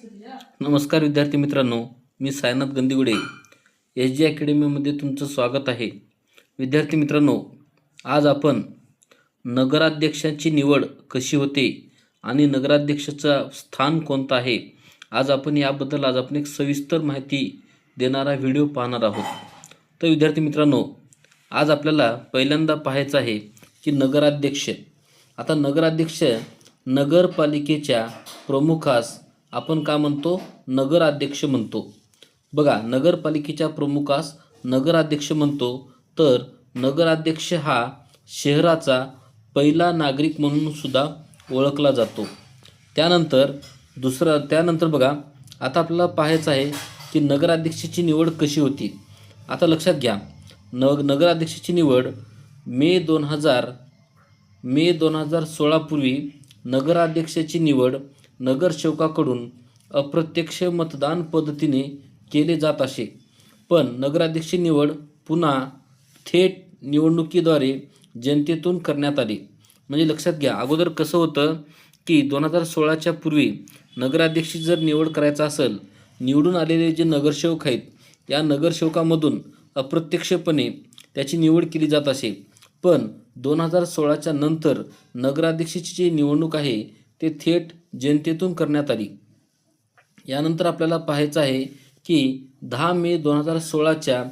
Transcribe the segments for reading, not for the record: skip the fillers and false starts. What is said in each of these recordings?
नमस्कार विद्यार्थी मित्रांनो, मी सायनाथ गंदिगुडे एस जी अकॅडमीमध्ये तुमचं स्वागत आहे. विद्यार्थी मित्रांनो, आज आपण नगराध्यक्षाची निवड कशी होते आणि नगराध्यक्षाचं स्थान कोणतं आहे, आज आपण एक सविस्तर माहिती देणारा व्हिडिओ पाहणार आहोत. तर विद्यार्थी मित्रांनो, आज आपल्याला पहिल्यांदा पाहायचं आहे की नगराध्यक्ष. आता नगराध्यक्ष नगरपालिकेच्या प्रमुखास आपण का म्हणतो? नगराध्यक्ष म्हणतो. बघा, नगरपालिकेच्या प्रमुखास नगराध्यक्ष म्हणतो. तर नगराध्यक्ष हा शहराचा पहिला नागरिक म्हणून सुद्धा ओळखला जातो. त्यानंतर बघा, आता आपल्याला पाहायचं आहे की नगराध्यक्षाची निवड कशी होती. आता लक्षात घ्या, नगराध्यक्षाची निवड मे 2016 पूर्वी नगराध्यक्षाची निवड नगरसेवकाकडून अप्रत्यक्ष मतदान पद्धतीने केले जात असे. पण नगराध्यक्ष निवड पुन्हा थेट निवडणुकीद्वारे जनतेतून करण्यात आली. म्हणजे लक्षात घ्या, अगोदर कसं होतं की 2016च्या पूर्वी नगराध्यक्षी जर निवड करायचा असेल, निवडून आलेले जे नगरसेवक आहेत, या नगरसेवकामधून अप्रत्यक्षपणे त्याची निवड केली जात असे. पण 2016च्या नंतर नगराध्यक्षाची जी निवडणूक आहे ते थेट जनतेतून करण्यात आली. यानंतर आपल्याला पाहायचं आहे की 10 मे 2016च्या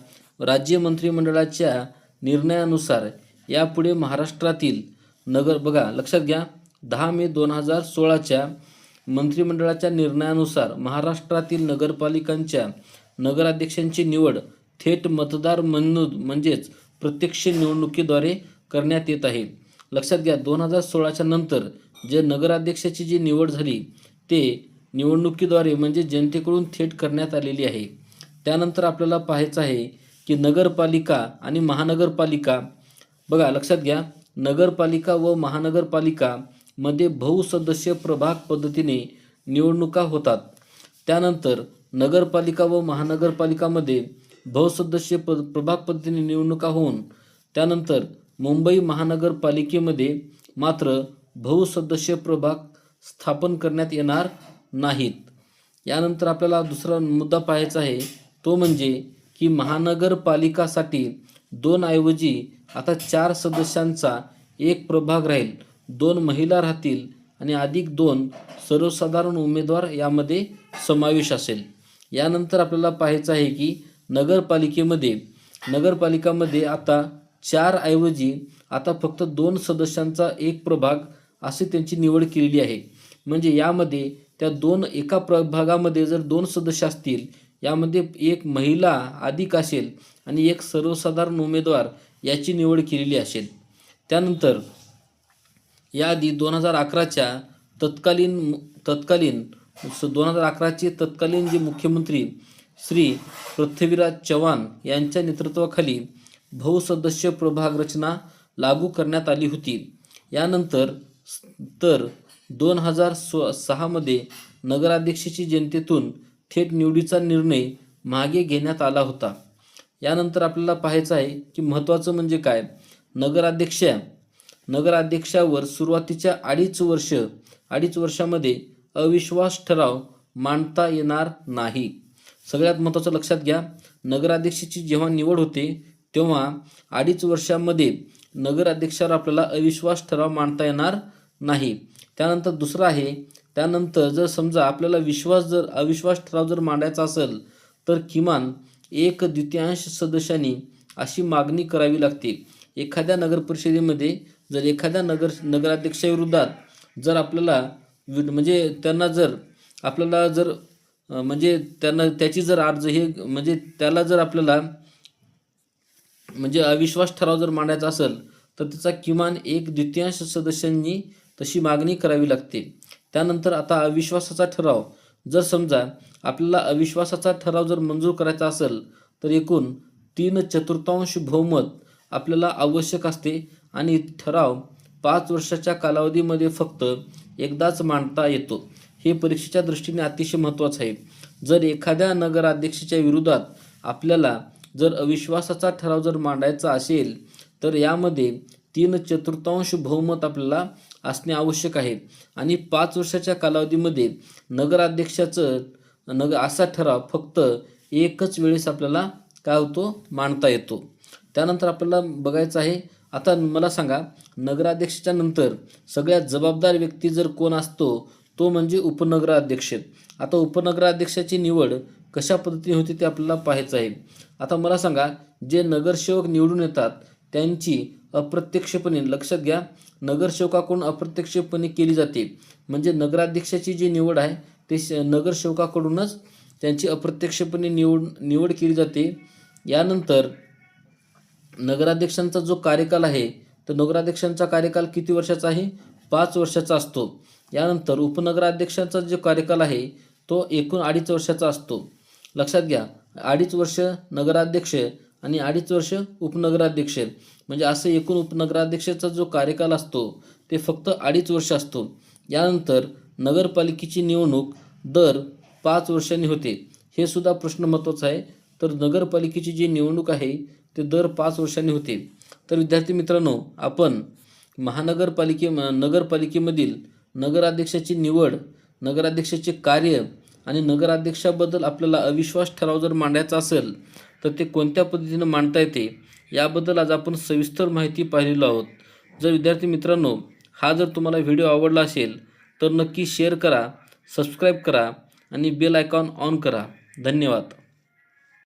राज्य मंत्रिमंडळाच्या निर्णयानुसार यापुढे महाराष्ट्रातील बघा लक्षात घ्या, 10 मे 2016च्या मंत्रिमंडळाच्या निर्णयानुसार महाराष्ट्रातील नगरपालिकांच्या नगराध्यक्षांची निवड थेट मतदार म्हणजेच प्रत्यक्ष निवडणुकीद्वारे करण्यात येत आहे. लक्षात घ्या, 2016च्या नंतर जे नगराध्यक्षाची जी निवड झाली ते निवडणुकीद्वारे म्हणजे जनतेकडून थेट करण्यात आलेली आहे. त्यानंतर आपल्याला पाहायचं आहे की नगरपालिका आणि महानगरपालिका. बघा लक्षात घ्या, नगरपालिका व महानगरपालिका मध्ये बहुसदस्य प्रभाग पद्धतीने निवडणुका होतात. त्यानंतर नगरपालिका व महानगरपालिकामध्ये बहुसदस्य प्रभाग पद्धतीने निवडणुका होऊन त्यानंतर मुंबई महानगरपालिकेमध्ये मात्र बहुसदस्य प्रभाग स्थापन करण्यात येणार नाहीत. यानंतर आपल्याला दुसरा मुद्दा पाहायचा आहे, तो म्हणजे की महानगरपालिकासाठी 2 ऐवजी आता 4 सदस्यांचा एक प्रभाग राहील. 2 महिला राहतील आणि अधिक 2 सर्वसाधारण उमेदवार यामध्ये समावेश असेल. यानंतर आपल्याला पाहायचं आहे की नगरपालिकामध्ये आता 4 ऐवजी आता फक्त 2 सदस्यांचा एक प्रभाग असे त्यांची निवड केलेली आहे. म्हणजे यामध्ये एका प्रभागामध्ये जर 2 सदस्य असतील, यामध्ये एक महिला अधिक असेल आणि एक सर्वसाधारण उमेदवार याची निवड केलेली असेल. त्यानंतर याआधी 2011च्या तत्कालीन जे मुख्यमंत्री श्री पृथ्वीराज चव्हाण यांच्या नेतृत्वाखाली बहुसदस्य प्रभाग रचना लागू करण्यात आली होती. यानंतर 2006 मध्ये नगराध्यक्षाची जनतेतून थेट निवडीचा निर्णय मागे घेण्यात आला होता. यानंतर आपल्याला पाहायचं आहे की महत्त्वाचं म्हणजे काय, नगराध्यक्षावर सुरुवातीच्या 2.5 वर्षामध्ये अविश्वास ठराव मांडता येणार नाही. सगळ्यात महत्त्वाचं लक्षात घ्या, नगराध्यक्षाची जेव्हा निवड होते तेव्हा 2.5 वर्षामध्ये नगराध्यक्षावर आपल्याला अविश्वास ठराव मांडता येणार नाही. त्यानंतर दुसरं आहे, त्यानंतर जर समजा आपल्याला अविश्वास ठराव जर मांडायचा असेल तर किमान 1/2 सदस्यांनी अशी मागणी करावी लागते. एखाद्या नगरपरिषदेमध्ये जर एखाद्या नगराध्यक्षाविरोधात जर आपल्याला म्हणजे त्यांना जर आपल्याला जर म्हणजे त्यांना त्याची जर अर्ज हे म्हणजे त्याला जर आपल्याला म्हणजे अविश्वास ठराव जर मांडायचा असेल तर त्याचा किमान 1/2 सदस्यांनी तशी मागणी करावी लागते. त्यानंतर आता अविश्वासाचा ठराव जर समजा आपल्याला अविश्वासाचा ठराव जर मंजूर करायचा असेल तर एकूण 3/4 बहुमत आपल्याला आवश्यक असते आणि ठराव 5 वर्षाच्या कालावधीमध्ये फक्त एकदाच मांडता येतो. हे परीक्षेच्या दृष्टीने अतिशय महत्त्वाचं आहे. जर एखाद्या नगराध्यक्षाच्या विरोधात आपल्याला जर अविश्वासाचा ठराव जर मांडायचा असेल तर यामध्ये 3/4 बहुमत आपल्याला असणे आवश्यक आहे आणि 5 वर्षाच्या कालावधीमध्ये नगराध्यक्षाचं असा ठराव फक्त एकच वेळेस आपल्याला काय होतो मांडता येतो. त्यानंतर आपल्याला बघायचं आहे, आता मला सांगा नगराध्यक्षाच्या नंतर सगळ्यात जबाबदार व्यक्ती जर कोण असतो तो म्हणजे उपनगराध्यक्ष. आता उपनगराध्यक्षाची निवड कशा पद्धतीने होते ते आपल्याला पाहायचं आहे. आता मला सांगा जे नगरसेवक निवडून येतात त्यांची अप्रत्यक्षपणे, लक्षात घ्या, नगरसेवकाकडून अप्रत्यक्षपणे केली जाते. म्हणजे नगराध्यक्षाची जी निवड आहे ते नगरसेवकाकडूनच त्यांची अप्रत्यक्षपणे निवड केली जाते. यानंतर नगराध्यक्षांचा जो कार्यकाल आहे तर नगराध्यक्षांचा कार्यकाल किती वर्षाचा आहे? 5 वर्षाचा असतो. यानंतर उपनगराध्यक्षांचा जो कार्यकाल आहे तो एकूण 2.5 वर्षाचा असतो. लक्षात घ्या, 2.5 वर्ष नगराध्यक्ष आणि 2.5 वर्ष उपनगराध्यक्ष, म्हणजे असं एकूण उपनगराध्यक्षाचा जो कार्यकाल असतो ते फक्त 2.5 वर्ष असतो. यानंतर नगरपालिकेची निवडणूक दर 5 वर्षांनी होते. हे सुद्धा प्रश्न महत्त्वाचा आहे. तर नगरपालिकेची जी निवडणूक आहे ते दर 5 वर्षांनी होते. तर विद्यार्थी मित्रांनो, आपण नगरपालिकेमधील नगराध्यक्षाची निवड, नगराध्यक्षाचे कार्य आणि नगराध्यक्षाबद्दल आपल्याला अविश्वास ठराव जर मांडायचा असेल तर ते कोणत्या पद्धतीने मांडता येते याबद्दल आज आपण सविस्तर माहिती पाहिलेलो आहोत. जर विद्यार्थी मित्रांनो हा जर तुम्हाला व्हिडिओ आवडला असेल तर नक्की शेअर करा, सबस्क्राईब करा आणि बेल आयकॉन ऑन करा. धन्यवाद.